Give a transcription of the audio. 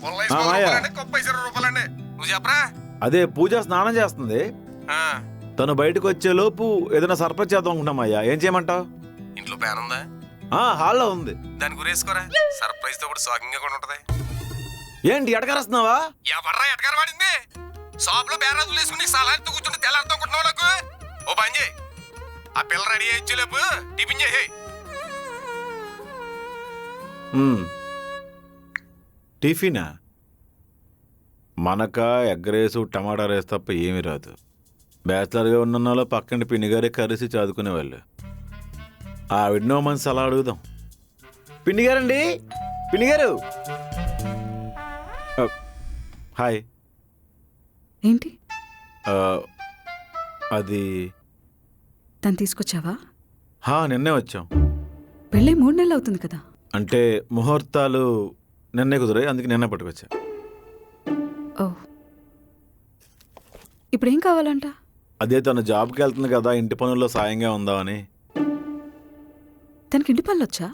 మాయా రూపాయలండి నువ్వు చెప్పరా. అదే పూజ స్నానం చేస్తుంది, తను బయటకు వచ్చే లోపు ఏదైనా సర్ప్రైజ్ చేద్దాం అనుకుంటున్నామయ్యా. ఏం చేయమంటావు? ఇంట్లో ప్యాన్ ఉందా? హాల్లో ఉంది. దాని గురేసుకోరా, సర్ప్రైజ్ తో కూడా షాకింగ్ గా కూడా ఉంటది. ఏంటి ఎడగరేస్తున్నావా? ఎవర్రా ఎటకార వాడింది? షాప్ లో బేరాజులు వేసుకుని సలాడ్తో కూర్చుంటే తెల్లారితో అనుకుంటున్నావు నాకు. ఓ పని చేయి, ఆ పిల్ల రెడీ అయ్యేలోపు టిఫిన్ చేయి. టిఫినా? మనక ఎగ్ రైసు టమాటా రైస్ తప్ప ఏమీ రాదు. బ్యాచిలర్గా ఉన్నలో పక్కంటి పిన్నిగారే కరిసి చదువుకునేవాళ్ళు. ఆవిడనో మనసు అలా అడుగుదాం. పిన్నిగారండి, పిన్నిగారు. హాయ్. ఏంటి అది తను తీసుకొచ్చావా? నిన్నే వచ్చాం. పెళ్ళి 3 నెలలు అవుతుంది కదా. అంటే ముహూర్తాలు నిన్నే కుదిరాయి, అందుకే నిన్నే పట్టుకొచ్చా. ఓ, ఇప్పుడేం కావాలంట? అదే తను జాబ్కి వెళ్తుంది కదా, ఇంటి పనుల్లో సాయంగా ఉందామని. తనకి ఇంటి పనులు వచ్చా?